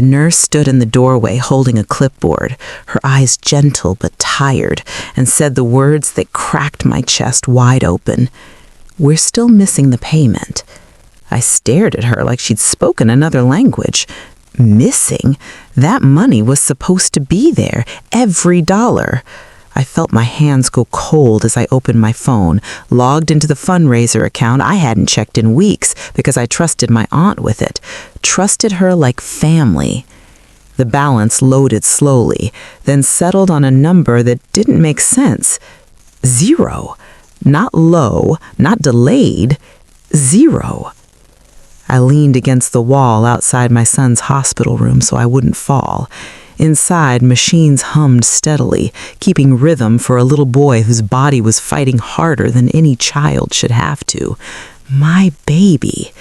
The nurse stood in the doorway holding a clipboard, her eyes gentle but tired, and said the words that cracked my chest wide open. "We're still missing the payment." I stared at her like she'd spoken another language. Missing? That money was supposed to be there, every dollar. I felt my hands go cold as I opened my phone, logged into the fundraiser account I hadn't checked in weeks because I trusted my aunt with it, trusted her like family. The balance loaded slowly, then settled on a number that didn't make sense. 0. Not low, not delayed. 0. I leaned against the wall outside my son's hospital room so I wouldn't fall. Inside, machines hummed steadily, keeping rhythm for a little boy whose body was fighting harder than any child should have to. My baby.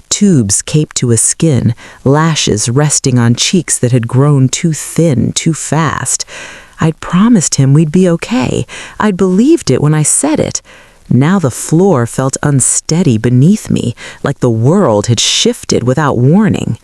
Tubes caped to his skin, lashes resting on cheeks that had grown too thin, too fast. I'd promised him we'd be okay. I'd believed it when I said it. Now the floor felt unsteady beneath me, like the world had shifted without warning.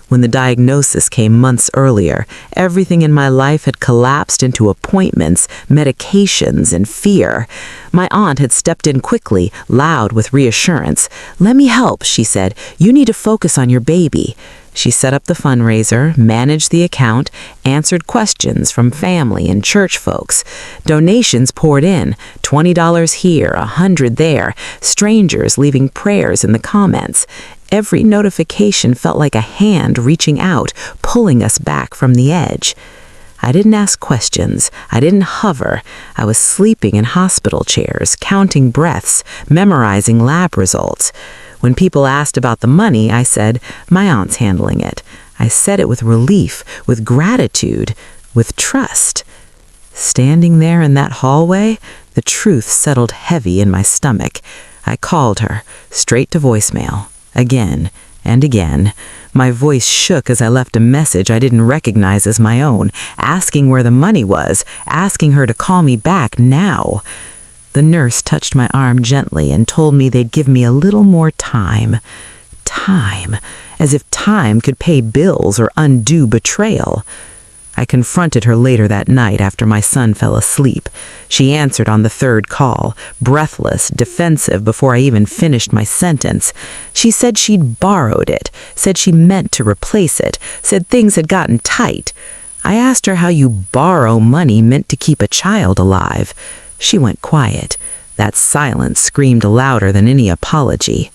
When the diagnosis came months earlier, everything in my life had collapsed into appointments, medications, and fear. My aunt had stepped in quickly, loud with reassurance. "Let me help," she said. "You need to focus on your baby." She set up the fundraiser, managed the account, answered questions from family and church folks. Donations poured in, $20 here, $100 there, strangers leaving prayers in the comments. Every notification felt like a hand reaching out, pulling us back from the edge. I didn't ask questions. I didn't hover. I was sleeping in hospital chairs, counting breaths, memorizing lab results. When people asked about the money, I said, "My aunt's handling it." I said it with relief, with gratitude, with trust. Standing there in that hallway, the truth settled heavy in my stomach. I called her, straight to voicemail. Again and again. My voice shook as I left a message I didn't recognize as my own, asking where the money was, asking her to call me back now. The nurse touched my arm gently and told me they'd give me a little more time. Time, as if time could pay bills or undo betrayal. I confronted her later that night after my son fell asleep. She answered on the third call, breathless, defensive before I even finished my sentence. She said she'd borrowed it, said she meant to replace it, said things had gotten tight. I asked her how you borrow money meant to keep a child alive. She went quiet. That silence screamed louder than any apology.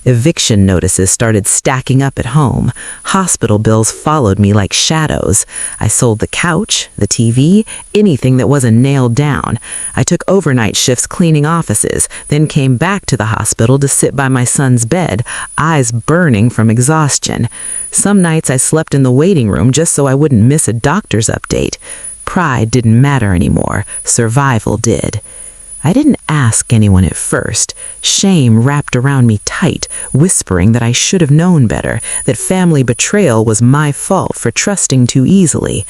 Eviction notices started stacking up at home. Hospital bills followed me like shadows. I sold the couch, the TV, anything that wasn't nailed down. I took overnight shifts cleaning offices, then came back to the hospital to sit by my son's bed, eyes burning from exhaustion. Some nights I slept in the waiting room just so I wouldn't miss a doctor's update. Pride didn't matter anymore. Survival did. I didn't ask anyone at first. Shame wrapped around me tight, whispering that I should have known better, that family betrayal was my fault for trusting too easily.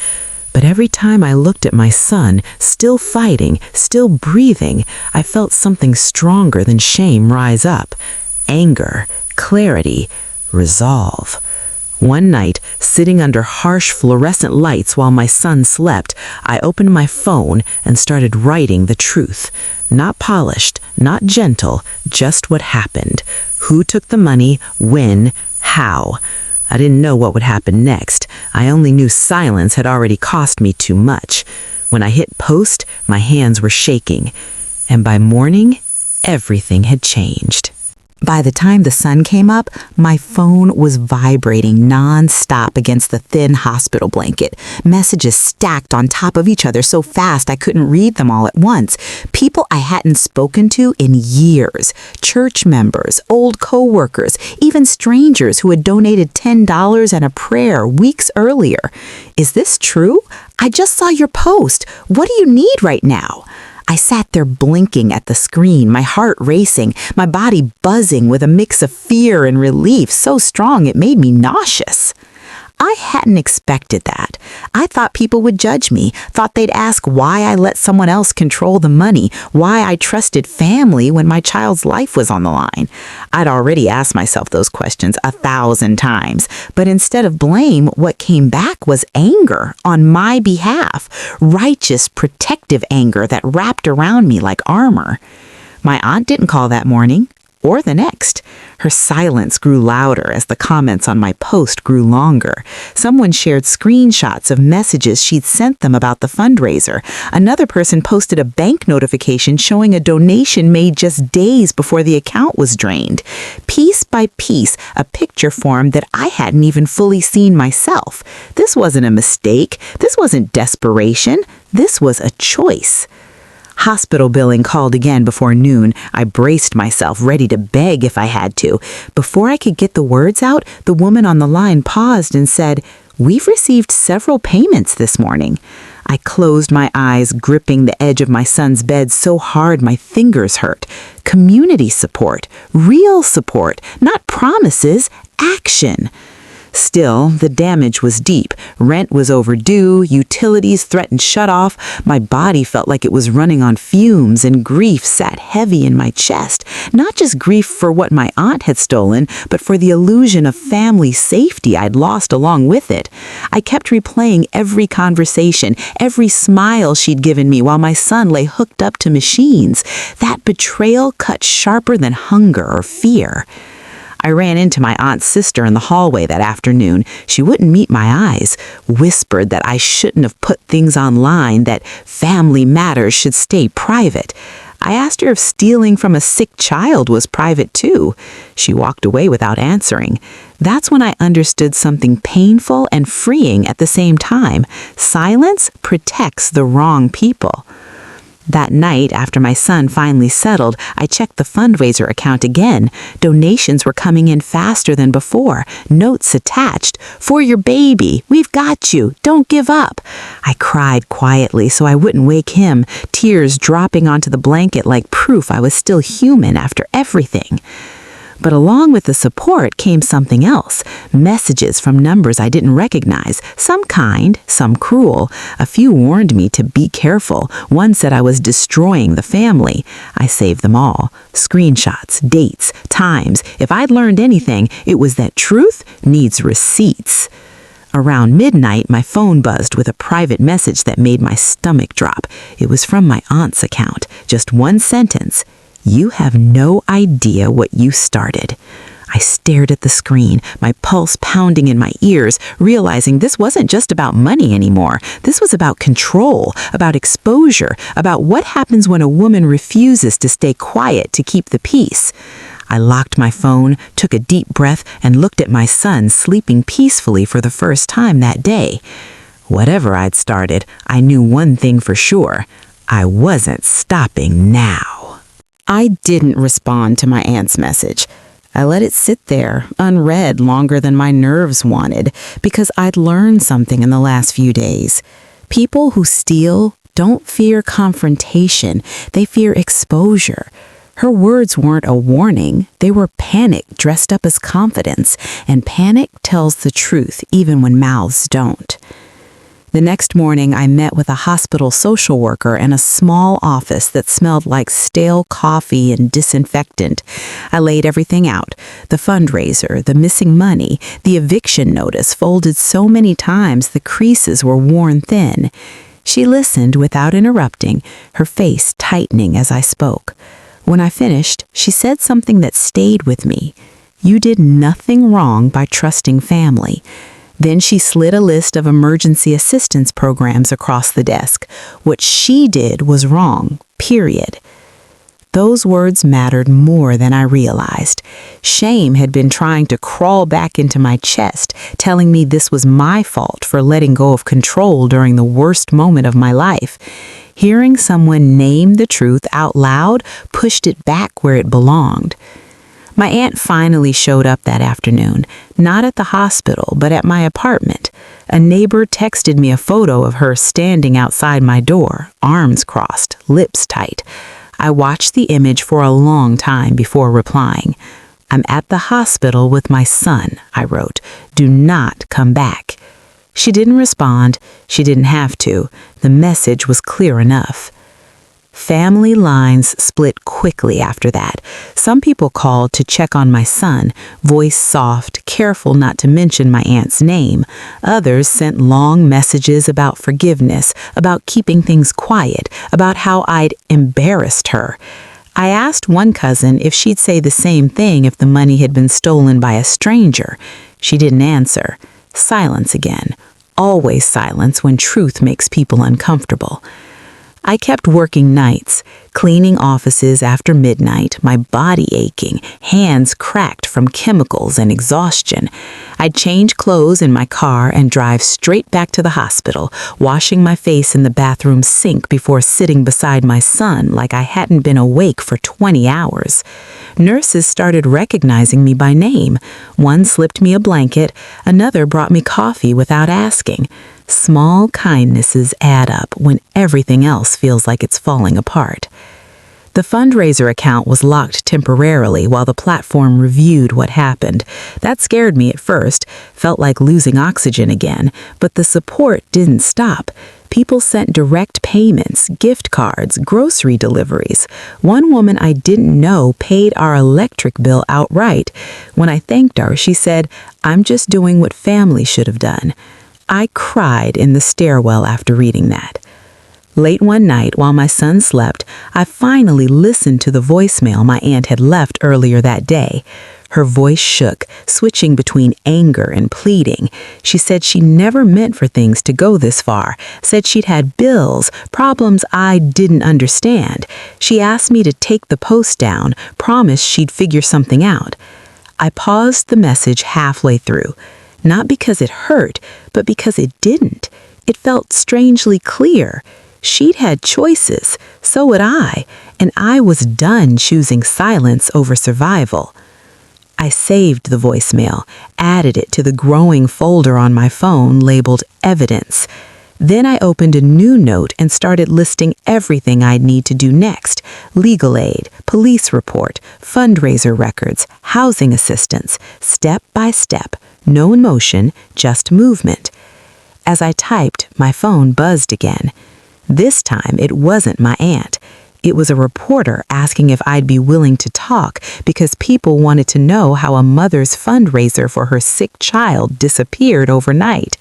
But every time I looked at my son, still fighting, still breathing, I felt something stronger than shame rise up. Anger, clarity, resolve. One night, sitting under harsh fluorescent lights while my son slept, I opened my phone and started writing the truth. Not polished, not gentle, just what happened. Who took the money, when, how. I didn't know what would happen next. I only knew silence had already cost me too much. When I hit post, my hands were shaking. And by morning, everything had changed. By the time the sun came up, my phone was vibrating non-stop against the thin hospital blanket. Messages stacked on top of each other so fast I couldn't read them all at once. People I hadn't spoken to in years. Church members, old co-workers, even strangers who had donated $10 and a prayer weeks earlier. "Is this true? I just saw your post. What do you need right now?" I sat there blinking at the screen, my heart racing, my body buzzing with a mix of fear and relief so strong it made me nauseous. I hadn't expected that. I thought people would judge me, thought they'd ask why I let someone else control the money, why I trusted family when my child's life was on the line. I'd already asked myself those questions 1,000 times, but instead of blame, what came back was anger on my behalf, righteous, protective anger that wrapped around me like armor. My aunt didn't call that morning, or the next. Her silence grew louder as the comments on my post grew longer. Someone shared screenshots of messages she'd sent them about the fundraiser. Another person posted a bank notification showing a donation made just days before the account was drained. Piece by piece, a picture formed that I hadn't even fully seen myself. This wasn't a mistake. This wasn't desperation. This was a choice. Hospital billing called again before noon. I braced myself, ready to beg if I had to. Before I could get the words out, the woman on the line paused and said, "We've received several payments this morning." I closed my eyes, gripping the edge of my son's bed so hard my fingers hurt. Community support, real support, not promises, action. Still, the damage was deep. Rent was overdue, utilities threatened shut off. My body felt like it was running on fumes, and grief sat heavy in my chest. Not just grief for what my aunt had stolen, but for the illusion of family safety I'd lost along with it. I kept replaying every conversation, every smile she'd given me while my son lay hooked up to machines. That betrayal cut sharper than hunger or fear. I ran into my aunt's sister in the hallway that afternoon. She wouldn't meet my eyes, whispered that I shouldn't have put things online, that family matters should stay private. I asked her if stealing from a sick child was private too. She walked away without answering. That's when I understood something painful and freeing at the same time. Silence protects the wrong people. That night, after my son finally settled, I checked the fundraiser account again. Donations were coming in faster than before. Notes attached. "For your baby. We've got you. Don't give up." I cried quietly so I wouldn't wake him, tears dropping onto the blanket like proof I was still human after everything. But along with the support came something else. Messages from numbers I didn't recognize, some kind, some cruel. A few warned me to be careful. One said I was destroying the family. I saved them all. Screenshots, dates, times. If I'd learned anything, it was that truth needs receipts. Around midnight, my phone buzzed with a private message that made my stomach drop. It was from my aunt's account. Just one sentence. "You have no idea what you started." I stared at the screen, my pulse pounding in my ears, realizing this wasn't just about money anymore. This was about control, about exposure, about what happens when a woman refuses to stay quiet to keep the peace. I locked my phone, took a deep breath, and looked at my son sleeping peacefully for the first time that day. Whatever I'd started, I knew one thing for sure. I wasn't stopping now. I didn't respond to my aunt's message. I let it sit there, unread longer than my nerves wanted, because I'd learned something in the last few days. People who steal don't fear confrontation, they fear exposure. Her words weren't a warning, they were panic dressed up as confidence, and panic tells the truth even when mouths don't. The next morning, I met with a hospital social worker in a small office that smelled like stale coffee and disinfectant. I laid everything out, the fundraiser, the missing money, the eviction notice folded so many times the creases were worn thin. She listened without interrupting, her face tightening as I spoke. When I finished, she said something that stayed with me. "You did nothing wrong by trusting family." Then she slid a list of emergency assistance programs across the desk. What she did was wrong, period. Those words mattered more than I realized. Shame had been trying to crawl back into my chest, telling me this was my fault for letting go of control during the worst moment of my life. Hearing someone name the truth out loud pushed it back where it belonged. My aunt finally showed up that afternoon, not at the hospital, but at my apartment. A neighbor texted me a photo of her standing outside my door, arms crossed, lips tight. I watched the image for a long time before replying. "I'm at the hospital with my son," I wrote. "Do not come back." She didn't respond. She didn't have to. The message was clear enough. Family lines split quickly after that. Some people called to check on my son, voice soft, careful not to mention my aunt's name. Others sent long messages about forgiveness, about keeping things quiet, about how I'd embarrassed her. I asked one cousin if she'd say the same thing if the money had been stolen by a stranger. She didn't answer. Silence again. Always silence when truth makes people uncomfortable. I kept working nights, cleaning offices after midnight, my body aching, hands cracked from chemicals and exhaustion. I'd change clothes in my car and drive straight back to the hospital, washing my face in the bathroom sink before sitting beside my son like I hadn't been awake for 20 hours. Nurses started recognizing me by name. One slipped me a blanket, another brought me coffee without asking. Small kindnesses add up when everything else feels like it's falling apart. The fundraiser account was locked temporarily while the platform reviewed what happened. That scared me at first, felt like losing oxygen again, but the support didn't stop. People sent direct payments, gift cards, grocery deliveries. One woman I didn't know paid our electric bill outright. When I thanked her, she said, "I'm just doing what family should have done." I cried in the stairwell after reading that. Late one night, while my son slept, I finally listened to the voicemail my aunt had left earlier that day. Her voice shook, switching between anger and pleading. She said she never meant for things to go this far, said she'd had bills, problems I didn't understand. She asked me to take the post down, promised she'd figure something out. I paused the message halfway through. Not because it hurt, but because it didn't. It felt strangely clear. She'd had choices, so would I, and I was done choosing silence over survival. I saved the voicemail, added it to the growing folder on my phone labeled Evidence. Then I opened a new note and started listing everything I'd need to do next: legal aid, police report, fundraiser records, housing assistance, step by step. No emotion, just movement. As I typed, my phone buzzed again. This time, it wasn't my aunt. It was a reporter asking if I'd be willing to talk because people wanted to know how a mother's fundraiser for her sick child disappeared overnight.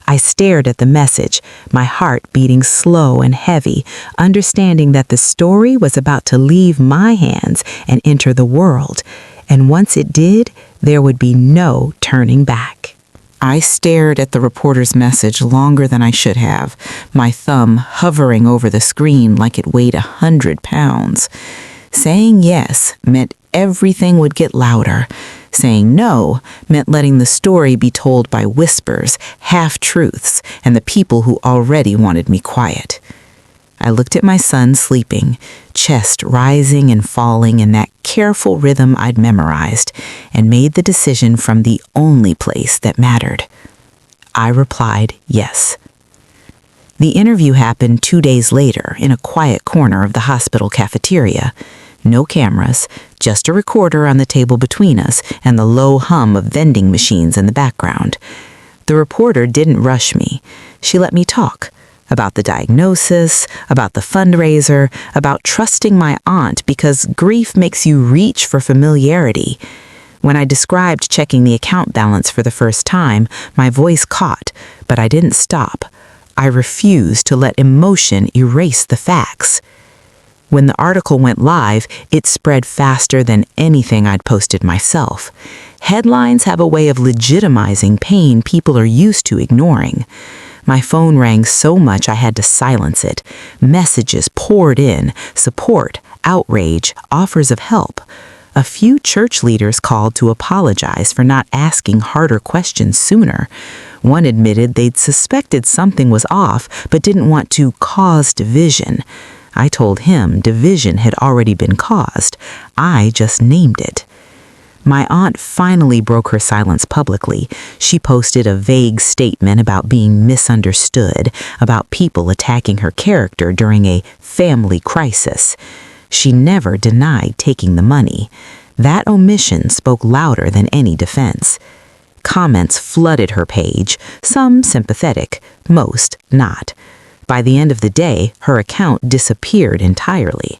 I stared at the message, my heart beating slow and heavy, understanding that the story was about to leave my hands and enter the world. And once it did, there would be no turning back. I stared at the reporter's message longer than I should have, my thumb hovering over the screen like it weighed 100 pounds. Saying yes meant everything would get louder. Saying no meant letting the story be told by whispers, half-truths, and the people who already wanted me quiet. I looked at my son sleeping, chest rising and falling in that careful rhythm I'd memorized, and made the decision from the only place that mattered. I replied yes. The interview happened 2 days later in a quiet corner of the hospital cafeteria. No cameras, just a recorder on the table between us and the low hum of vending machines in the background. The reporter didn't rush me. She let me talk. About the diagnosis, about the fundraiser, about trusting my aunt because grief makes you reach for familiarity. When I described checking the account balance for the first time, my voice caught, but I didn't stop. I refused to let emotion erase the facts. When the article went live, it spread faster than anything I'd posted myself. Headlines have a way of legitimizing pain people are used to ignoring. My phone rang so much I had to silence it. Messages poured in, support, outrage, offers of help. A few church leaders called to apologize for not asking harder questions sooner. One admitted they'd suspected something was off, but didn't want to cause division. I told him division had already been caused. I just named it. My aunt finally broke her silence publicly. She posted a vague statement about being misunderstood, about people attacking her character during a family crisis. She never denied taking the money. That omission spoke louder than any defense. Comments flooded her page, some sympathetic, most not. By the end of the day, her account disappeared entirely.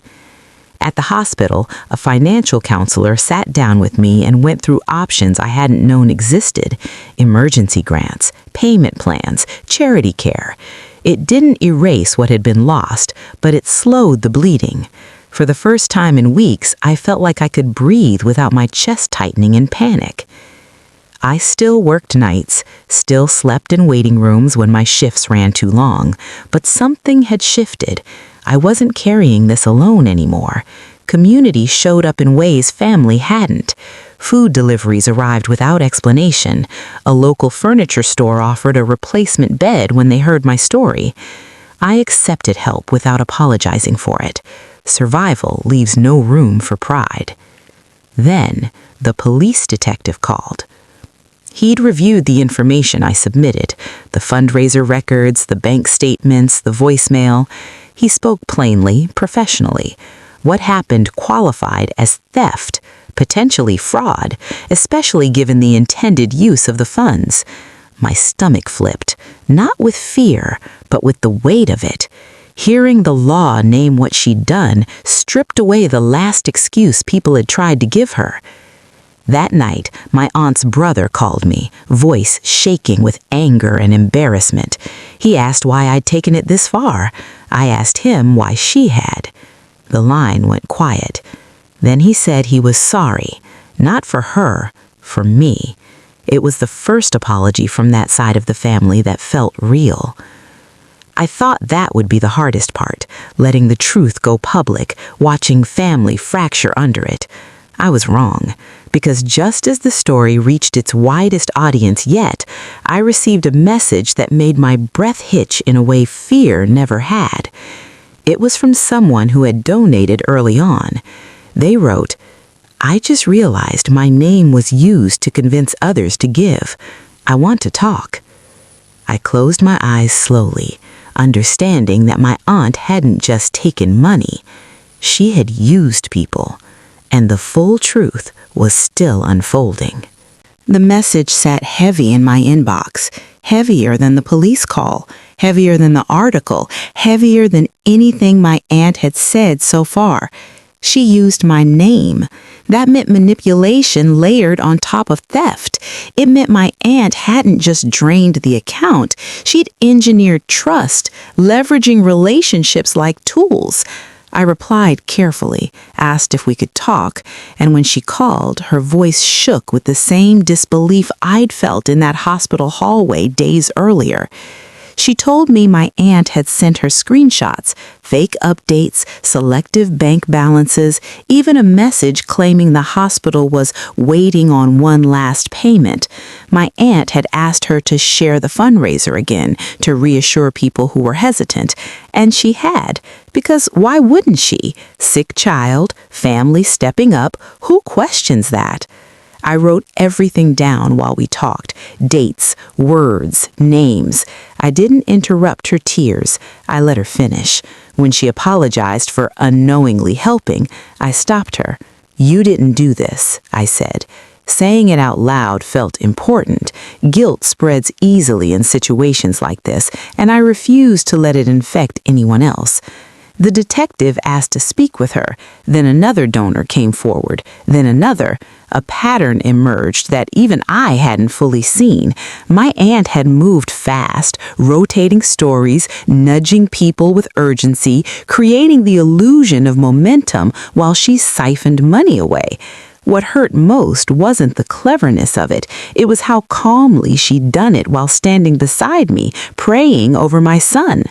At the hospital, a financial counselor sat down with me and went through options I hadn't known existed: emergency grants, payment plans, charity care. It didn't erase what had been lost, but it slowed the bleeding. For the first time in weeks, I felt like I could breathe without my chest tightening in panic. I still worked nights, still slept in waiting rooms when my shifts ran too long, but something had shifted. I wasn't carrying this alone anymore. Community showed up in ways family hadn't. Food deliveries arrived without explanation. A local furniture store offered a replacement bed when they heard my story. I accepted help without apologizing for it. Survival leaves no room for pride. Then, the police detective called. He'd reviewed the information I submitted, the fundraiser records, the bank statements, the voicemail. He spoke plainly, professionally. What happened qualified as theft, potentially fraud, especially given the intended use of the funds. My stomach flipped, not with fear, but with the weight of it. Hearing the law name what she'd done stripped away the last excuse people had tried to give her. That night, my aunt's brother called me, voice shaking with anger and embarrassment. He asked why I'd taken it this far. I asked him why she had. The line went quiet. Then he said he was sorry, not for her, for me. It was the first apology from that side of the family that felt real. I thought that would be the hardest part, letting the truth go public, watching family fracture under it. I was wrong, because just as the story reached its widest audience yet, I received a message that made my breath hitch in a way fear never had. It was from someone who had donated early on. They wrote, "I just realized my name was used to convince others to give. I want to talk." I closed my eyes slowly, understanding that my aunt hadn't just taken money. She had used people. And the full truth was still unfolding. The message sat heavy in my inbox, heavier than the police call, heavier than the article, heavier than anything my aunt had said so far. She used my name. That meant manipulation layered on top of theft. It meant my aunt hadn't just drained the account, she'd engineered trust, leveraging relationships like tools. I replied carefully, asked if we could talk, and when she called, her voice shook with the same disbelief I'd felt in that hospital hallway days earlier. She told me my aunt had sent her screenshots, fake updates, selective bank balances, even a message claiming the hospital was waiting on one last payment. My aunt had asked her to share the fundraiser again to reassure people who were hesitant, and she had, because why wouldn't she? Sick child, family stepping up, who questions that? I wrote everything down while we talked, dates, words, names. I didn't interrupt her tears. I let her finish. When she apologized for unknowingly helping, I stopped her. "You didn't do this," I said. Saying it out loud felt important. Guilt spreads easily in situations like this, and I refused to let it infect anyone else. The detective asked to speak with her. Then another donor came forward. Then another. A pattern emerged that even I hadn't fully seen. My aunt had moved fast, rotating stories, nudging people with urgency, creating the illusion of momentum while she siphoned money away. What hurt most wasn't the cleverness of it. It was how calmly she'd done it while standing beside me, praying over my son.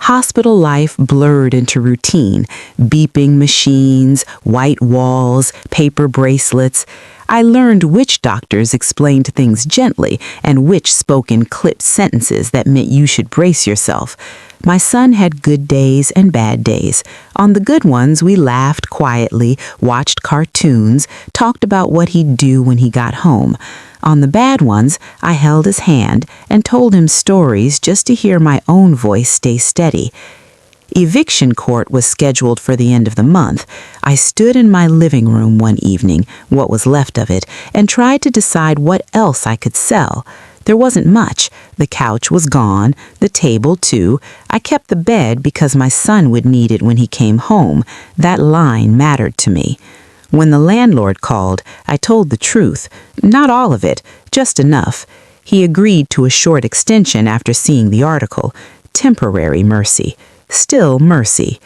Hospital life blurred into routine, beeping machines, white walls, paper bracelets. I learned which doctors explained things gently and which spoke in clipped sentences that meant you should brace yourself. My son had good days and bad days. On the good ones, we laughed quietly, watched cartoons, talked about what he'd do when he got home. On the bad ones, I held his hand and told him stories just to hear my own voice stay steady. Eviction court was scheduled for the end of the month. I stood in my living room one evening, what was left of it, and tried to decide what else I could sell. There wasn't much. The couch was gone, the table too. I kept the bed because my son would need it when he came home. That line mattered to me. When the landlord called, I told the truth. Not all of it, just enough. He agreed to a short extension after seeing the article. Temporary mercy. Still mercy.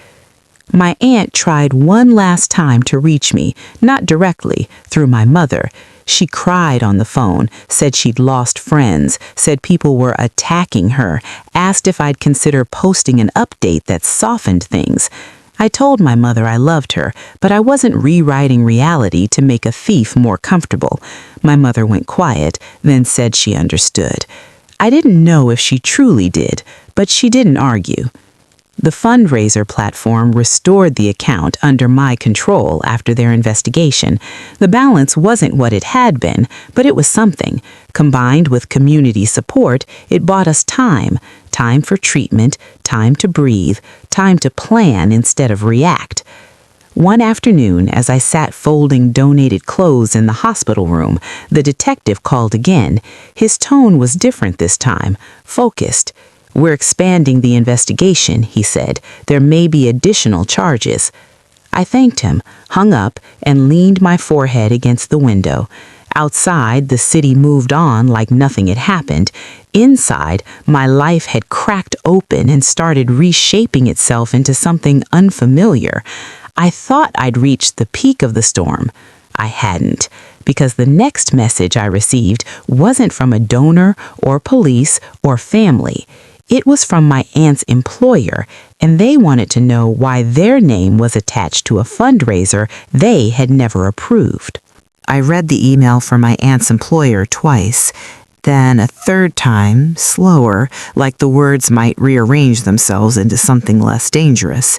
My aunt tried one last time to reach me, not directly, through my mother. She cried on the phone, said she'd lost friends, said people were attacking her, asked if I'd consider posting an update that softened things. I told my mother I loved her, but I wasn't rewriting reality to make a thief more comfortable. My mother went quiet, then said she understood. I didn't know if she truly did, but she didn't argue. The fundraiser platform restored the account under my control after their investigation. The balance wasn't what it had been, but it was something. Combined with community support, it bought us time. Time for treatment, time to breathe, time to plan instead of react. One afternoon, as I sat folding donated clothes in the hospital room, the detective called again. His tone was different this time, focused. "We're expanding the investigation," he said. "There may be additional charges." I thanked him, hung up, and leaned my forehead against the window. Outside, the city moved on like nothing had happened. Inside, my life had cracked open and started reshaping itself into something unfamiliar. I thought I'd reached the peak of the storm. I hadn't, because the next message I received wasn't from a donor or police or family. It was from my aunt's employer, and they wanted to know why their name was attached to a fundraiser they had never approved. I read the email from my aunt's employer twice, then a third time, slower, like the words might rearrange themselves into something less dangerous.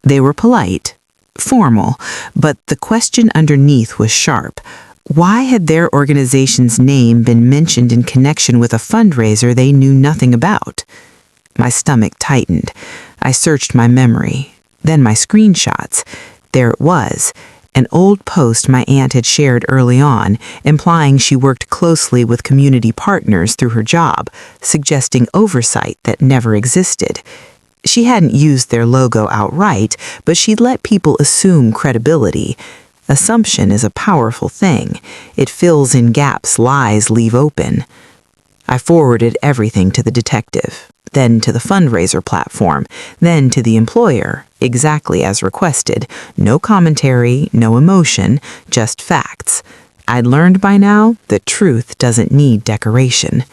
They were polite, formal, but the question underneath was sharp. Why had their organization's name been mentioned in connection with a fundraiser they knew nothing about? My stomach tightened. I searched my memory, then my screenshots. There it was, an old post my aunt had shared early on, implying she worked closely with community partners through her job, suggesting oversight that never existed. She hadn't used their logo outright, but she'd let people assume credibility. Assumption is a powerful thing. It fills in gaps lies leave open. I forwarded everything to the detective, then to the fundraiser platform, then to the employer, exactly as requested. No commentary, no emotion, just facts. I'd learned by now that truth doesn't need decoration.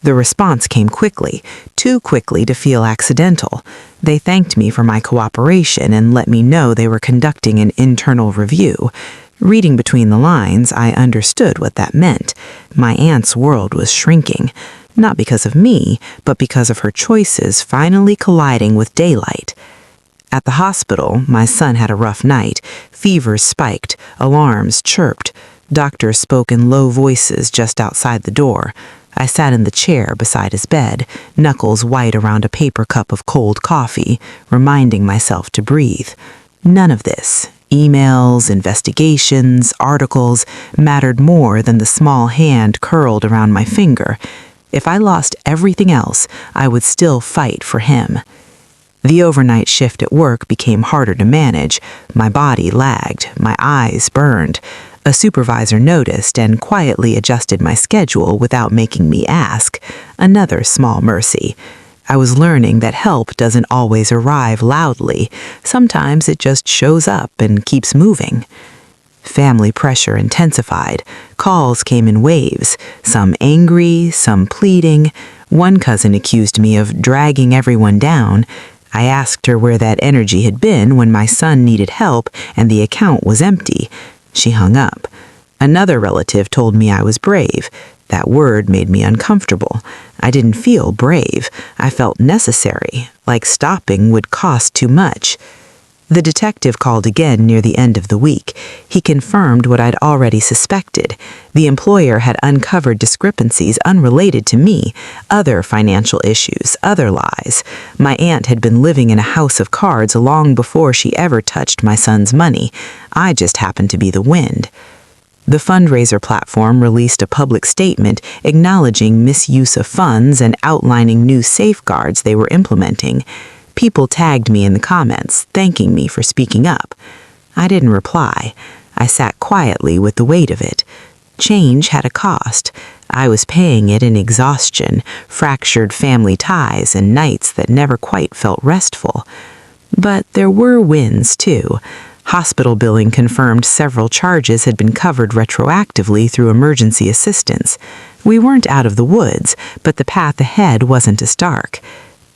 The response came quickly, too quickly to feel accidental. They thanked me for my cooperation and let me know they were conducting an internal review. Reading between the lines, I understood what that meant. My aunt's world was shrinking, not because of me, but because of her choices finally colliding with daylight. At the hospital, my son had a rough night. Fevers spiked, alarms chirped. Doctors spoke in low voices just outside the door. I sat in the chair beside his bed, knuckles white around a paper cup of cold coffee, reminding myself to breathe. None of this, emails, investigations, articles, mattered more than the small hand curled around my finger. If I lost everything else, I would still fight for him. The overnight shift at work became harder to manage. My body lagged, my eyes burned. A supervisor noticed and quietly adjusted my schedule without making me ask. Another small mercy. I was learning that help doesn't always arrive loudly. Sometimes it just shows up and keeps moving. Family pressure intensified. Calls came in waves, some angry, some pleading. One cousin accused me of dragging everyone down. I asked her where that energy had been when my son needed help and the account was empty. She hung up. Another relative told me I was brave. That word made me uncomfortable. I didn't feel brave. I felt necessary, like stopping would cost too much. The detective called again near the end of the week. He confirmed what I'd already suspected. The employer had uncovered discrepancies unrelated to me, other financial issues, other lies. My aunt had been living in a house of cards long before she ever touched my son's money. I just happened to be the wind. The fundraiser platform released a public statement acknowledging misuse of funds and outlining new safeguards they were implementing. People tagged me in the comments, thanking me for speaking up. I didn't reply. I sat quietly with the weight of it. Change had a cost. I was paying it in exhaustion, fractured family ties, and nights that never quite felt restful. But there were wins, too. Hospital billing confirmed several charges had been covered retroactively through emergency assistance. We weren't out of the woods, but the path ahead wasn't as dark.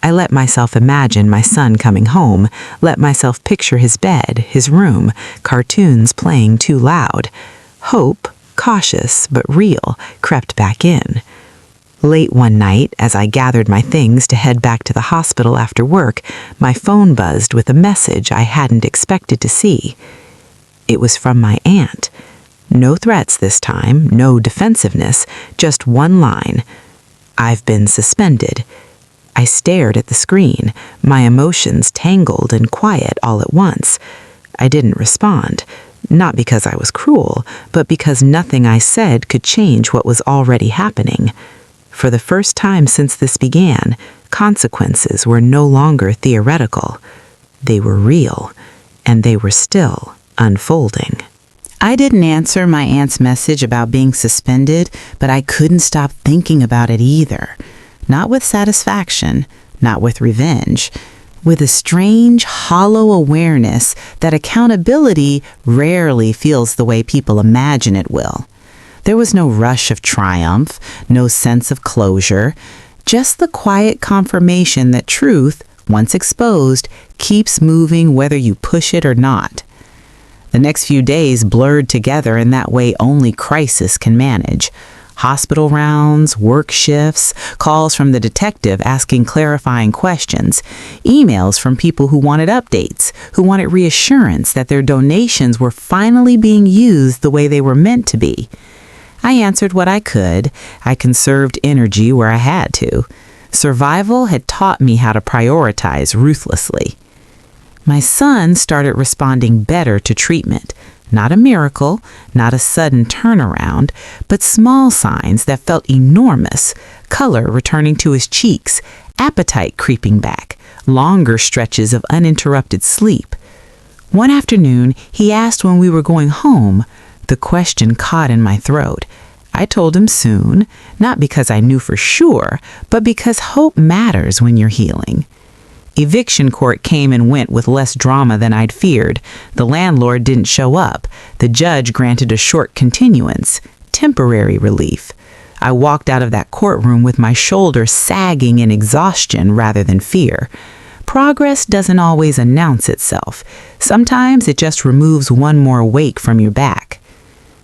I let myself imagine my son coming home, let myself picture his bed, his room, cartoons playing too loud. Hope, cautious but real, crept back in. Late one night, as I gathered my things to head back to the hospital after work, my phone buzzed with a message I hadn't expected to see. It was from my aunt. No threats this time, no defensiveness, just one line. "I've been suspended." I stared at the screen, my emotions tangled and quiet all at once. I didn't respond, not because I was cruel, but because nothing I said could change what was already happening. For the first time since this began, consequences were no longer theoretical. They were real, and they were still unfolding. I didn't answer my aunt's message about being suspended, but I couldn't stop thinking about it either. Not with satisfaction, not with revenge, with a strange, hollow awareness that accountability rarely feels the way people imagine it will. There was no rush of triumph, no sense of closure, just the quiet confirmation that truth, once exposed, keeps moving whether you push it or not. The next few days blurred together in that way only crisis can manage. Hospital rounds, work shifts, calls from the detective asking clarifying questions, emails from people who wanted updates, who wanted reassurance that their donations were finally being used the way they were meant to be. I answered what I could. I conserved energy where I had to. Survival had taught me how to prioritize ruthlessly. My son started responding better to treatment. Not a miracle, not a sudden turnaround, but small signs that felt enormous. Color returning to his cheeks, appetite creeping back, longer stretches of uninterrupted sleep. One afternoon, he asked when we were going home. The question caught in my throat. I told him soon, not because I knew for sure, but because hope matters when you're healing. Eviction court came and went with less drama than I'd feared. The landlord didn't show up. The judge granted a short continuance, temporary relief. I walked out of that courtroom with my shoulders sagging in exhaustion rather than fear. Progress doesn't always announce itself. Sometimes it just removes one more weight from your back.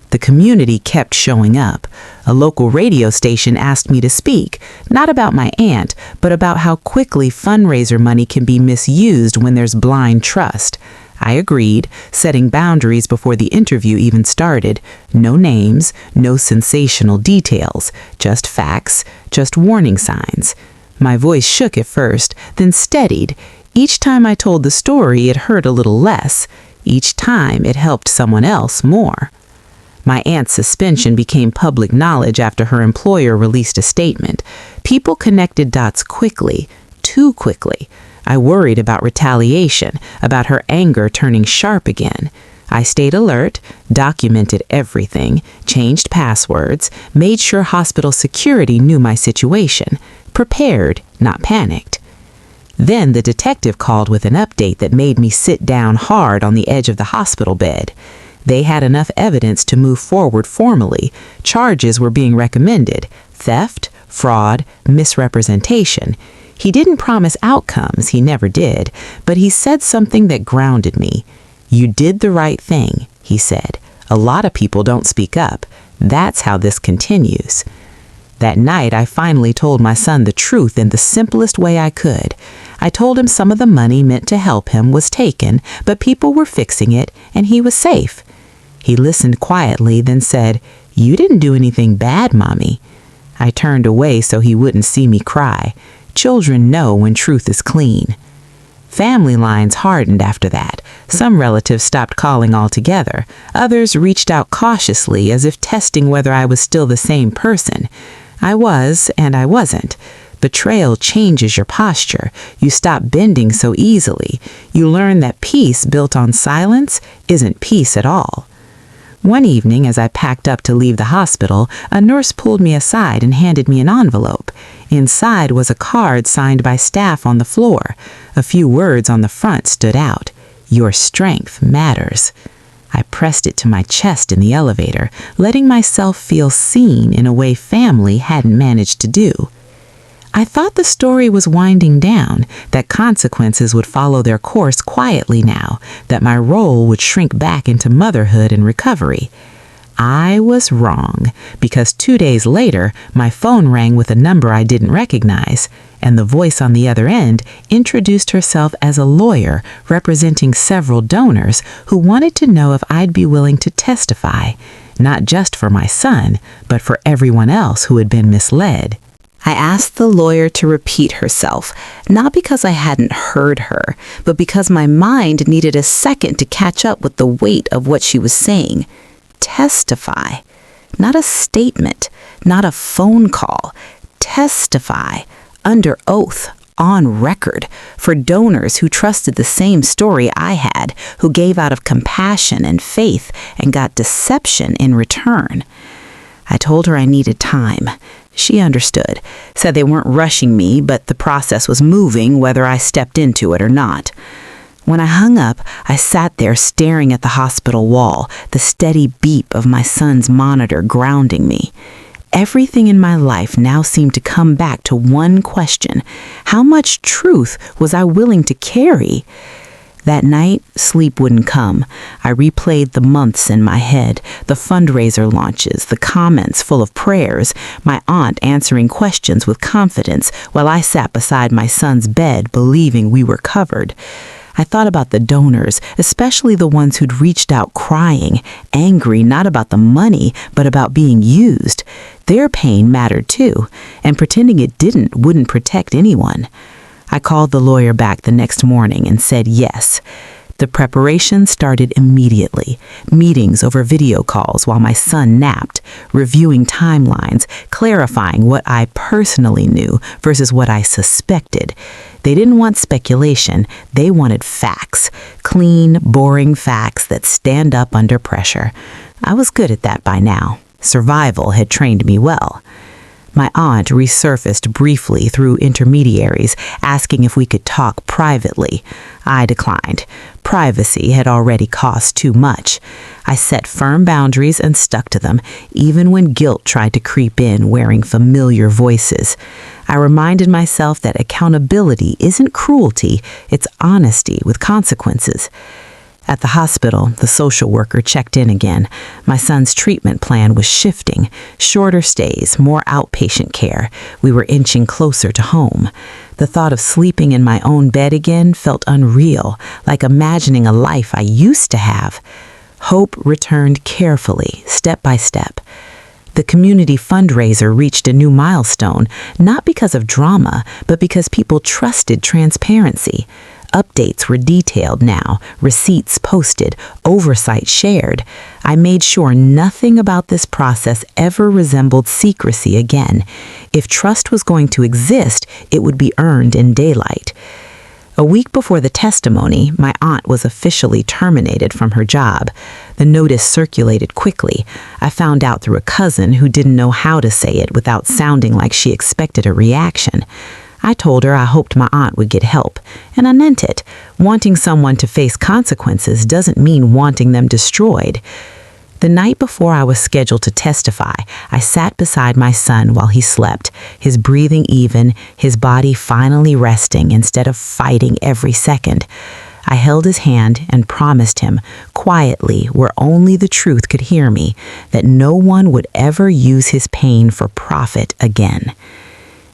The community kept showing up. A local radio station asked me to speak, not about my aunt, but about how quickly fundraiser money can be misused when there's blind trust. I agreed, setting boundaries before the interview even started. No names, no sensational details, just facts, just warning signs. My voice shook at first, then steadied. Each time I told the story, it hurt a little less. Each time it helped someone else more. My aunt's suspension became public knowledge after her employer released a statement. People connected dots quickly, too quickly. I worried about retaliation, about her anger turning sharp again. I stayed alert, documented everything, changed passwords, made sure hospital security knew my situation, prepared, not panicked. Then the detective called with an update that made me sit down hard on the edge of the hospital bed. They had enough evidence to move forward formally. Charges were being recommended: theft, fraud, misrepresentation. He didn't promise outcomes, he never did, but he said something that grounded me. "You did the right thing," he said. "A lot of people don't speak up. That's how this continues." That night, I finally told my son the truth in the simplest way I could. I told him some of the money meant to help him was taken, but people were fixing it, and he was safe. He listened quietly, then said, "You didn't do anything bad, Mommy." I turned away so he wouldn't see me cry. Children know when truth is clean. Family lines hardened after that. Some relatives stopped calling altogether. Others reached out cautiously as if testing whether I was still the same person. I was, and I wasn't. Betrayal changes your posture. You stop bending so easily. You learn that peace built on silence isn't peace at all. One evening, as I packed up to leave the hospital, a nurse pulled me aside and handed me an envelope. Inside was a card signed by staff on the floor. A few words on the front stood out. "Your strength matters." I pressed it to my chest in the elevator, letting myself feel seen in a way family hadn't managed to do. I thought the story was winding down, that consequences would follow their course quietly now, that my role would shrink back into motherhood and recovery. I was wrong, because 2 days later, my phone rang with a number I didn't recognize, and the voice on the other end introduced herself as a lawyer representing several donors who wanted to know if I'd be willing to testify, not just for my son, but for everyone else who had been misled. I asked the lawyer to repeat herself, not because I hadn't heard her, but because my mind needed a second to catch up with the weight of what she was saying. Testify. Not a statement, not a phone call. Testify. Under oath, on record, for donors who trusted the same story I had, who gave out of compassion and faith and got deception in return. I told her I needed time. She understood, said they weren't rushing me, but the process was moving whether I stepped into it or not. When I hung up, I sat there staring at the hospital wall, the steady beep of my son's monitor grounding me. Everything in my life now seemed to come back to one question. How much truth was I willing to carry? That night, sleep wouldn't come. I replayed the months in my head, the fundraiser launches, the comments full of prayers, my aunt answering questions with confidence while I sat beside my son's bed believing we were covered. I thought about the donors, especially the ones who'd reached out crying, angry not about the money, but about being used. Their pain mattered too, and pretending it didn't wouldn't protect anyone. I called the lawyer back the next morning and said yes. The preparation started immediately. Meetings over video calls while my son napped, reviewing timelines, clarifying what I personally knew versus what I suspected. They didn't want speculation, they wanted facts. Clean, boring facts that stand up under pressure. I was good at that by now. Survival had trained me well. My aunt resurfaced briefly through intermediaries, asking if we could talk privately. I declined. Privacy had already cost too much. I set firm boundaries and stuck to them, even when guilt tried to creep in wearing familiar voices. I reminded myself that accountability isn't cruelty, it's honesty with consequences. At the hospital, the social worker checked in again. My son's treatment plan was shifting. Shorter stays, more outpatient care. We were inching closer to home. The thought of sleeping in my own bed again felt unreal, like imagining a life I used to have. Hope returned carefully, step by step. The community fundraiser reached a new milestone, not because of drama, but because people trusted transparency. Updates were detailed now, receipts posted, oversight shared. I made sure nothing about this process ever resembled secrecy again. If trust was going to exist, it would be earned in daylight. A week before the testimony, my aunt was officially terminated from her job. The notice circulated quickly. I found out through a cousin who didn't know how to say it without sounding like she expected a reaction. I told her I hoped my aunt would get help, and I meant it. Wanting someone to face consequences doesn't mean wanting them destroyed. The night before I was scheduled to testify, I sat beside my son while he slept, his breathing even, his body finally resting instead of fighting every second. I held his hand and promised him, quietly, where only the truth could hear me, that no one would ever use his pain for profit again.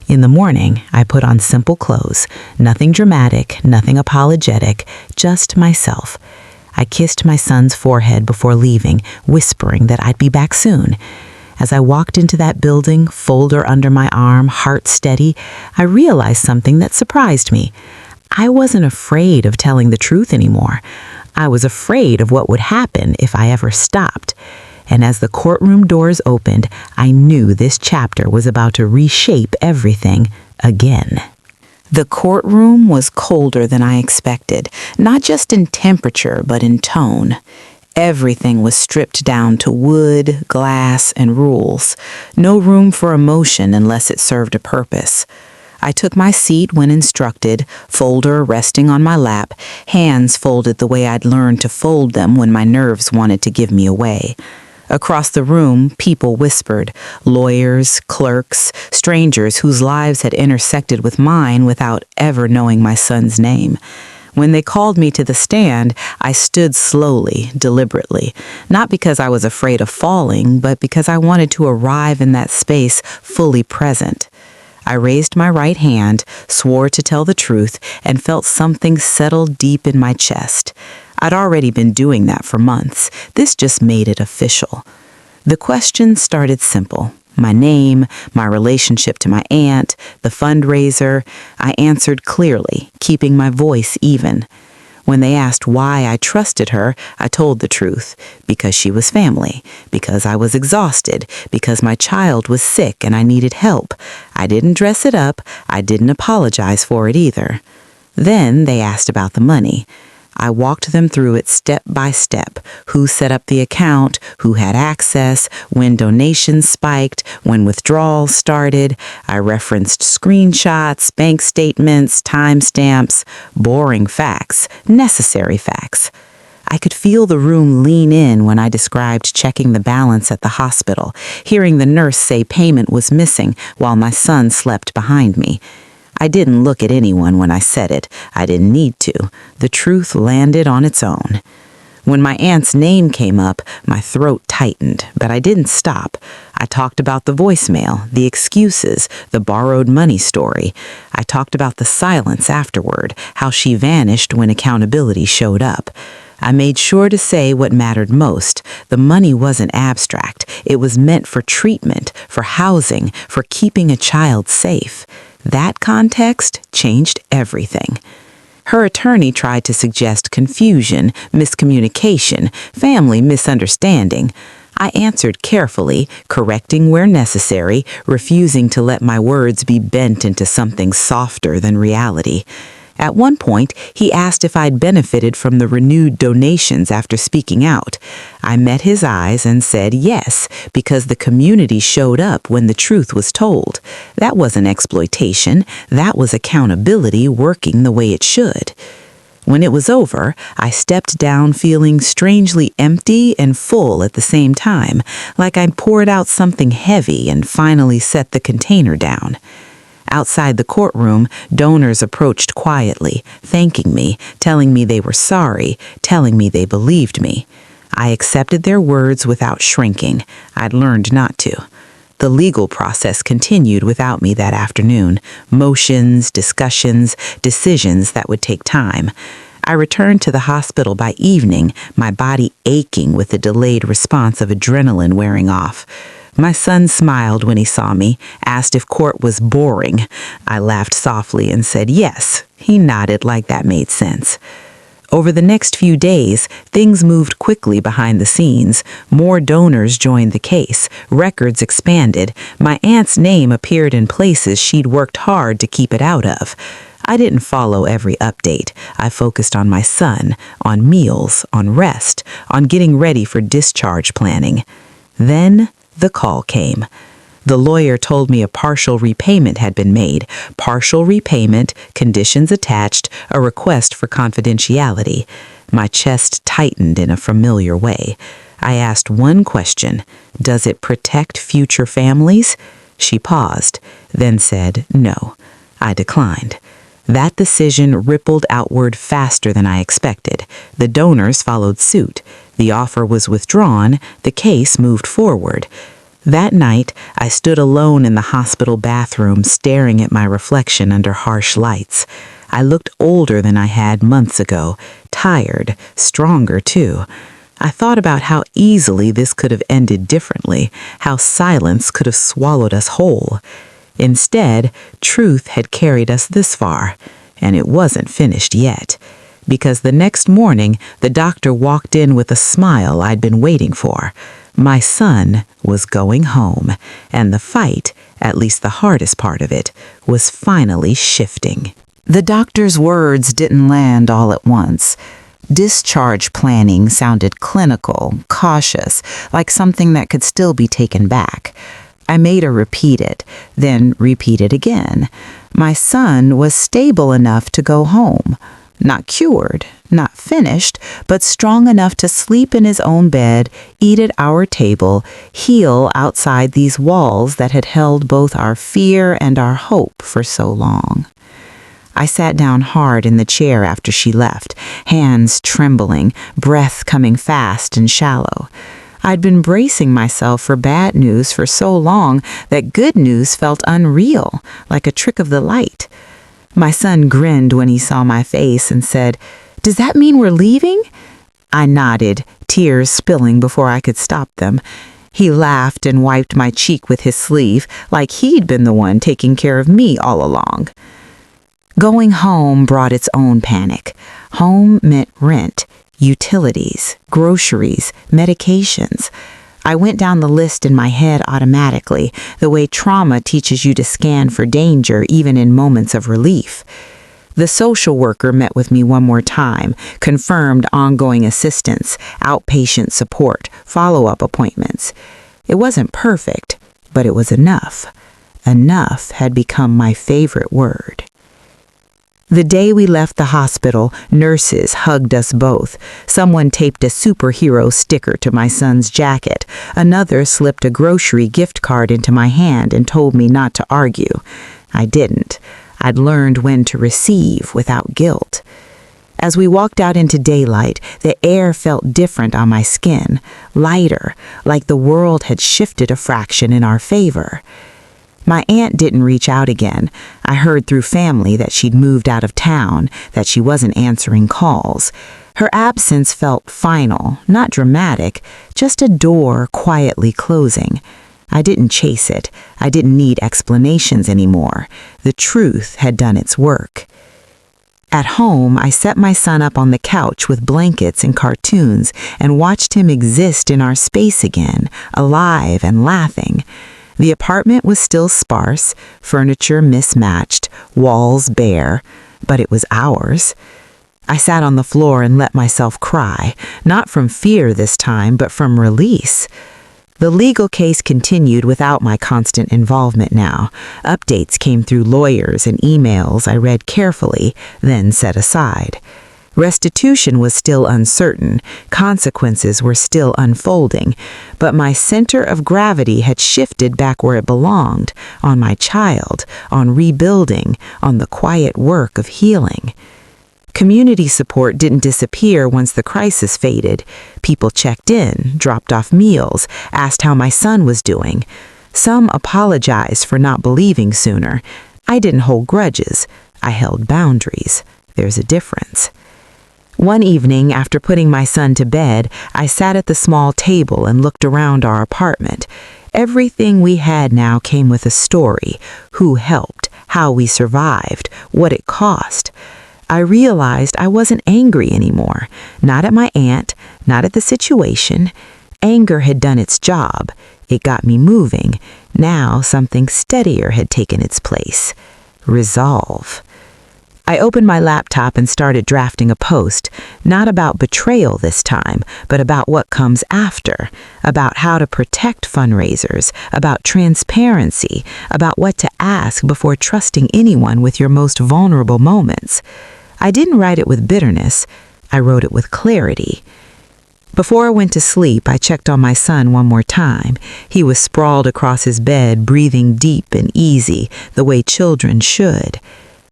In the morning, I put on simple clothes, nothing dramatic, nothing apologetic, just myself. I kissed my son's forehead before leaving, whispering that I'd be back soon. As I walked into that building, folder under my arm, heart steady, I realized something that surprised me. I wasn't afraid of telling the truth anymore. I was afraid of what would happen if I ever stopped. And as the courtroom doors opened, I knew this chapter was about to reshape everything again. The courtroom was colder than I expected, not just in temperature, but in tone. Everything was stripped down to wood, glass, and rules. No room for emotion unless it served a purpose. I took my seat when instructed, folder resting on my lap, hands folded the way I'd learned to fold them when my nerves wanted to give me away. Across the room, people whispered, lawyers, clerks, strangers whose lives had intersected with mine without ever knowing my son's name. When they called me to the stand, I stood slowly, deliberately, not because I was afraid of falling, but because I wanted to arrive in that space fully present. I raised my right hand, swore to tell the truth, and felt something settle deep in my chest. I'd already been doing that for months. This just made it official. The questions started simple. My name, my relationship to my aunt, the fundraiser. I answered clearly, keeping my voice even. When they asked why I trusted her, I told the truth. Because she was family. Because I was exhausted. Because my child was sick and I needed help. I didn't dress it up. I didn't apologize for it either. Then they asked about the money. I walked them through it step by step. Who set up the account, who had access, when donations spiked, when withdrawals started. I referenced screenshots, bank statements, timestamps, boring facts, necessary facts. I could feel the room lean in when I described checking the balance at the hospital, hearing the nurse say payment was missing while my son slept behind me. I didn't look at anyone when I said it. I didn't need to. The truth landed on its own. When my aunt's name came up, my throat tightened, but I didn't stop. I talked about the voicemail, the excuses, the borrowed money story. I talked about the silence afterward, how she vanished when accountability showed up. I made sure to say what mattered most. The money wasn't abstract. It was meant for treatment, for housing, for keeping a child safe. That context changed everything. Her attorney tried to suggest confusion, miscommunication, family misunderstanding. I answered carefully, correcting where necessary, refusing to let my words be bent into something softer than reality. At one point, he asked if I'd benefited from the renewed donations after speaking out. I met his eyes and said yes, because the community showed up when the truth was told. That wasn't exploitation, that was accountability working the way it should. When it was over, I stepped down feeling strangely empty and full at the same time, like I'd poured out something heavy and finally set the container down. Outside the courtroom, donors approached quietly, thanking me, telling me they were sorry, telling me they believed me. I accepted their words without shrinking. I'd learned not to. The legal process continued without me that afternoon. Motions, discussions, decisions that would take time. I returned to the hospital by evening, my body aching with the delayed response of adrenaline wearing off. My son smiled when he saw me, asked if court was boring. I laughed softly and said yes. He nodded like that made sense. Over the next few days, things moved quickly behind the scenes. More donors joined the case. Records expanded. My aunt's name appeared in places she'd worked hard to keep it out of. I didn't follow every update. I focused on my son, on meals, on rest, on getting ready for discharge planning. Then the call came. The lawyer told me a partial repayment had been made. Partial repayment, conditions attached, a request for confidentiality. My chest tightened in a familiar way. I asked one question. Does it protect future families? She paused, then said no. I declined. That decision rippled outward faster than I expected. The donors followed suit. The offer was withdrawn. The case moved forward. That night, I stood alone in the hospital bathroom, staring at my reflection under harsh lights. I looked older than I had months ago, tired, stronger too. I thought about how easily this could have ended differently, how silence could have swallowed us whole. Instead, truth had carried us this far, and it wasn't finished yet. Because the next morning, the doctor walked in with a smile I'd been waiting for. My son was going home, and the fight, at least the hardest part of it, was finally shifting. The doctor's words didn't land all at once. Discharge planning sounded clinical, cautious, like something that could still be taken back. I made her repeat it, then repeat it again. My son was stable enough to go home. Not cured, not finished, but strong enough to sleep in his own bed, eat at our table, heal outside these walls that had held both our fear and our hope for so long. I sat down hard in the chair after she left, hands trembling, breath coming fast and shallow. I'd been bracing myself for bad news for so long that good news felt unreal, like a trick of the light. My son grinned when he saw my face and said, "Does that mean we're leaving?" I nodded, tears spilling before I could stop them. He laughed and wiped my cheek with his sleeve, like he'd been the one taking care of me all along. Going home brought its own panic. Home meant rent, utilities, groceries, medications. I went down the list in my head automatically, the way trauma teaches you to scan for danger even in moments of relief. The social worker met with me one more time, confirmed ongoing assistance, outpatient support, follow-up appointments. It wasn't perfect, but it was enough. Enough had become my favorite word. The day we left the hospital, nurses hugged us both. Someone taped a superhero sticker to my son's jacket. Another slipped a grocery gift card into my hand and told me not to argue. I didn't. I'd learned when to receive without guilt. As we walked out into daylight, the air felt different on my skin, lighter, like the world had shifted a fraction in our favor. My aunt didn't reach out again. I heard through family that she'd moved out of town, that she wasn't answering calls. Her absence felt final, not dramatic, just a door quietly closing. I didn't chase it. I didn't need explanations anymore. The truth had done its work. At home, I set my son up on the couch with blankets and cartoons and watched him exist in our space again, alive and laughing. The apartment was still sparse, furniture mismatched, walls bare, but it was ours. I sat on the floor and let myself cry, not from fear this time, but from release. The legal case continued without my constant involvement now. Updates came through lawyers and emails I read carefully, then set aside. Restitution was still uncertain, consequences were still unfolding, but my center of gravity had shifted back where it belonged, on my child, on rebuilding, on the quiet work of healing. Community support didn't disappear once the crisis faded. People checked in, dropped off meals, asked how my son was doing. Some apologized for not believing sooner. I didn't hold grudges. I held boundaries. There's a difference. One evening, after putting my son to bed, I sat at the small table and looked around our apartment. Everything we had now came with a story: who helped, how we survived, what it cost. I realized I wasn't angry anymore, not at my aunt, not at the situation. Anger had done its job. It got me moving. Now something steadier had taken its place. Resolve. I opened my laptop and started drafting a post, not about betrayal this time, but about what comes after, about how to protect fundraisers, about transparency, about what to ask before trusting anyone with your most vulnerable moments. I didn't write it with bitterness. I wrote it with clarity. Before I went to sleep, I checked on my son one more time. He was sprawled across his bed, breathing deep and easy, the way children should.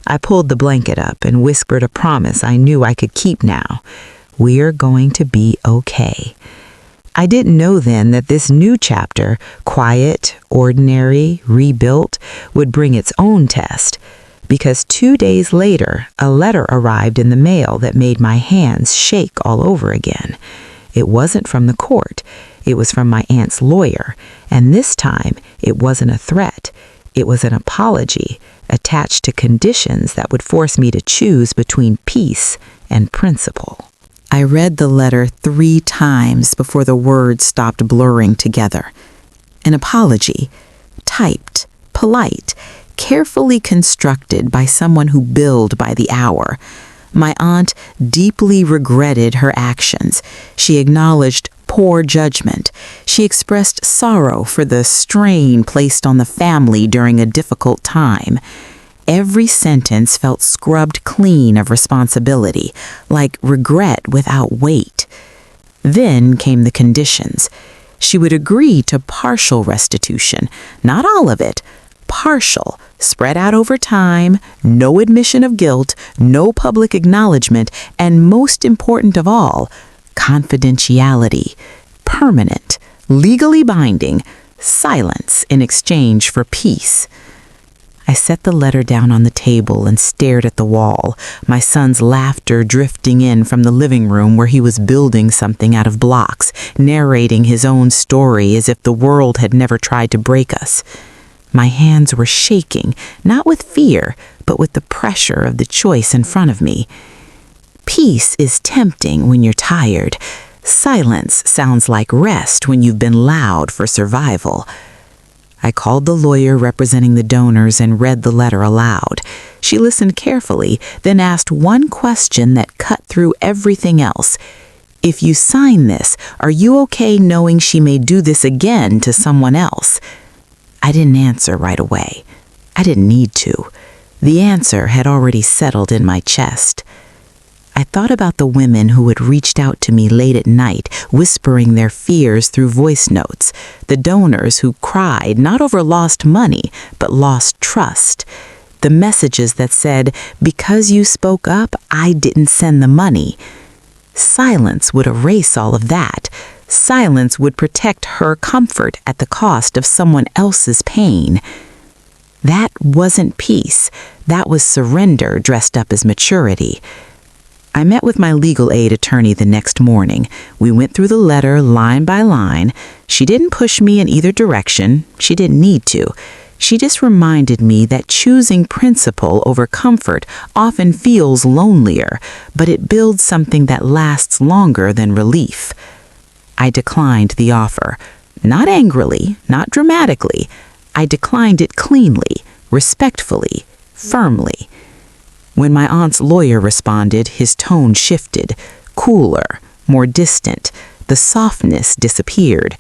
I pulled the blanket up and whispered a promise I knew I could keep now. We're going to be okay. I didn't know then that this new chapter, quiet, ordinary, rebuilt, would bring its own test. Because 2 days later, a letter arrived in the mail that made my hands shake all over again. It wasn't from the court. It was from my aunt's lawyer. And this time, it wasn't a threat. It was an apology attached to conditions that would force me to choose between peace and principle. I read the letter 3 times before the words stopped blurring together. An apology, typed, polite, carefully constructed by someone who billed by the hour. My aunt deeply regretted her actions. She acknowledged poor judgment. She expressed sorrow for the strain placed on the family during a difficult time. Every sentence felt scrubbed clean of responsibility, like regret without weight. Then came the conditions. She would agree to partial restitution, not all of it, partial, spread out over time, no admission of guilt, no public acknowledgement, and most important of all, confidentiality, permanent, legally binding, silence in exchange for peace. I set the letter down on the table and stared at the wall, my son's laughter drifting in from the living room where he was building something out of blocks, narrating his own story as if the world had never tried to break us. My hands were shaking, not with fear, but with the pressure of the choice in front of me. Peace is tempting when you're tired. Silence sounds like rest when you've been loud for survival. I called the lawyer representing the donors and read the letter aloud. She listened carefully, then asked one question that cut through everything else. If you sign this, are you okay knowing she may do this again to someone else? I didn't answer right away. I didn't need to. The answer had already settled in my chest. I thought about the women who had reached out to me late at night, whispering their fears through voice notes, the donors who cried not over lost money, but lost trust, the messages that said, because you spoke up, I didn't send the money. Silence would erase all of that. Silence would protect her comfort at the cost of someone else's pain. That wasn't peace. That was surrender dressed up as maturity. I met with my legal aid attorney the next morning. We went through the letter line by line. She didn't push me in either direction. She didn't need to. She just reminded me that choosing principle over comfort often feels lonelier, but it builds something that lasts longer than relief. I declined the offer. Not angrily, not dramatically. I declined it cleanly, respectfully, firmly. When my aunt's lawyer responded, his tone shifted, cooler, more distant. The softness disappeared.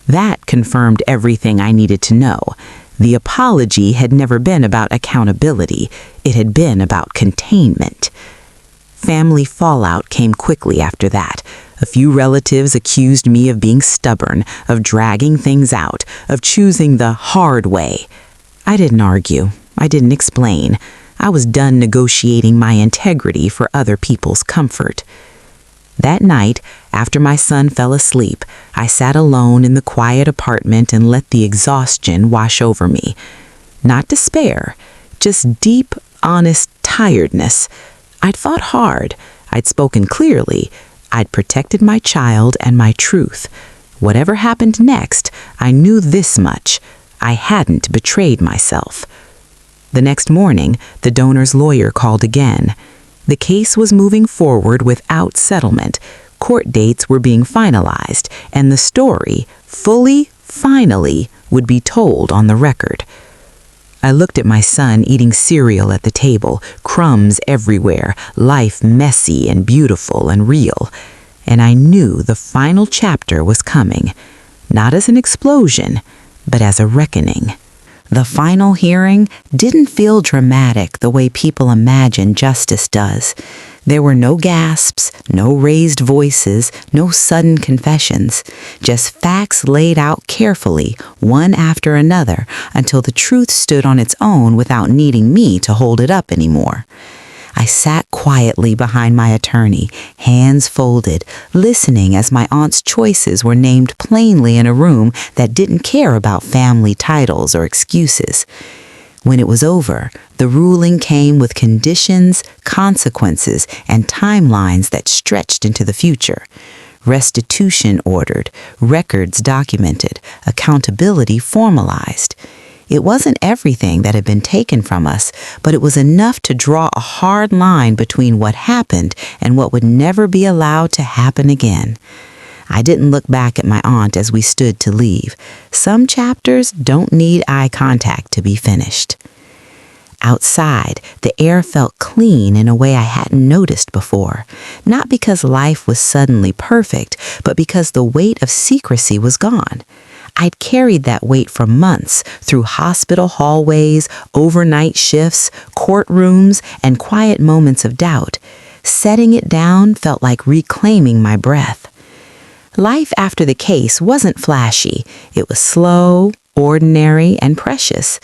That confirmed everything I needed to know. The apology had never been about accountability. It had been about containment. Family fallout came quickly after that. A few relatives accused me of being stubborn, of dragging things out, of choosing the hard way. I didn't argue. I didn't explain. I was done negotiating my integrity for other people's comfort. That night, after my son fell asleep, I sat alone in the quiet apartment and let the exhaustion wash over me. Not despair, just deep, honest tiredness. I'd fought hard. I'd spoken clearly. I'd protected my child and my truth. Whatever happened next, I knew this much. I hadn't betrayed myself. The next morning, the donor's lawyer called again. The case was moving forward without settlement. Court dates were being finalized, and the story, finally, would be told on the record. I looked at my son eating cereal at the table, crumbs everywhere, life messy and beautiful and real. And I knew the final chapter was coming, not as an explosion, but as a reckoning. The final hearing didn't feel dramatic the way people imagine justice does. There were no gasps, no raised voices, no sudden confessions, just facts laid out carefully, one after another, until the truth stood on its own without needing me to hold it up anymore. I sat quietly behind my attorney, hands folded, listening as my aunt's choices were named plainly in a room that didn't care about family titles or excuses. When it was over, the ruling came with conditions, consequences, and timelines that stretched into the future. Restitution ordered, records documented, accountability formalized. It wasn't everything that had been taken from us, but it was enough to draw a hard line between what happened and what would never be allowed to happen again. I didn't look back at my aunt as we stood to leave. Some chapters don't need eye contact to be finished. Outside, the air felt clean in a way I hadn't noticed before. Not because life was suddenly perfect, but because the weight of secrecy was gone. I'd carried that weight for months through hospital hallways, overnight shifts, courtrooms, and quiet moments of doubt. Setting it down felt like reclaiming my breath. Life after the case wasn't flashy. It was slow, ordinary, and precious.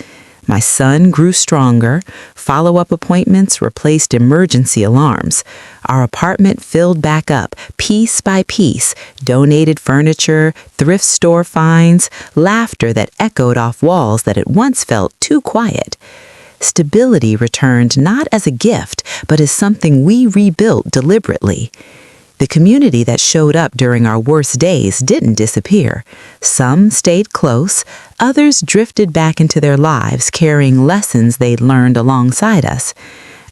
My son grew stronger. Follow-up appointments replaced emergency alarms. Our apartment filled back up, piece by piece, donated furniture, thrift store finds, laughter that echoed off walls that at once felt too quiet. Stability returned not as a gift, but as something we rebuilt deliberately. The community that showed up during our worst days didn't disappear. Some stayed close, others drifted back into their lives carrying lessons they'd learned alongside us.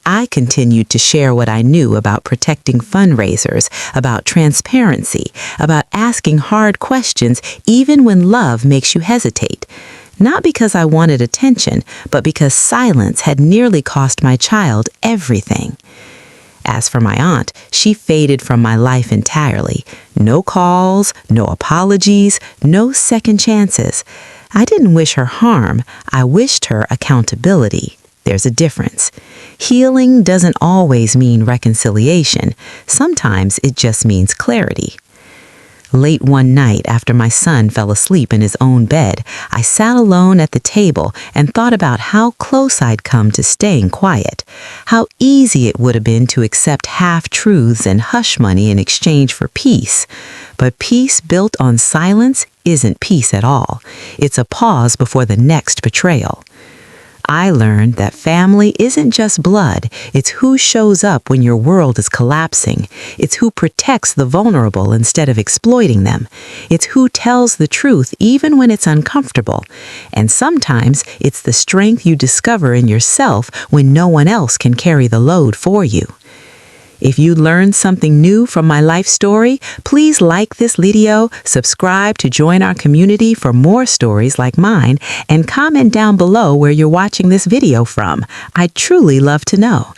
I continued to share what I knew about protecting fundraisers, about transparency, about asking hard questions even when love makes you hesitate. Not because I wanted attention, but because silence had nearly cost my child everything. As for my aunt, she faded from my life entirely. No calls, no apologies, no second chances. I didn't wish her harm. I wished her accountability. There's a difference. Healing doesn't always mean reconciliation. Sometimes it just means clarity. Late one night, after my son fell asleep in his own bed, I sat alone at the table and thought about how close I'd come to staying quiet, how easy it would have been to accept half-truths and hush money in exchange for peace. But peace built on silence isn't peace at all. It's a pause before the next betrayal. I learned that family isn't just blood, it's who shows up when your world is collapsing. It's who protects the vulnerable instead of exploiting them. It's who tells the truth even when it's uncomfortable. And sometimes it's the strength you discover in yourself when no one else can carry the load for you. If you learned something new from my life story, please like this video, subscribe to join our community for more stories like mine, and comment down below where you're watching this video from. I'd truly love to know.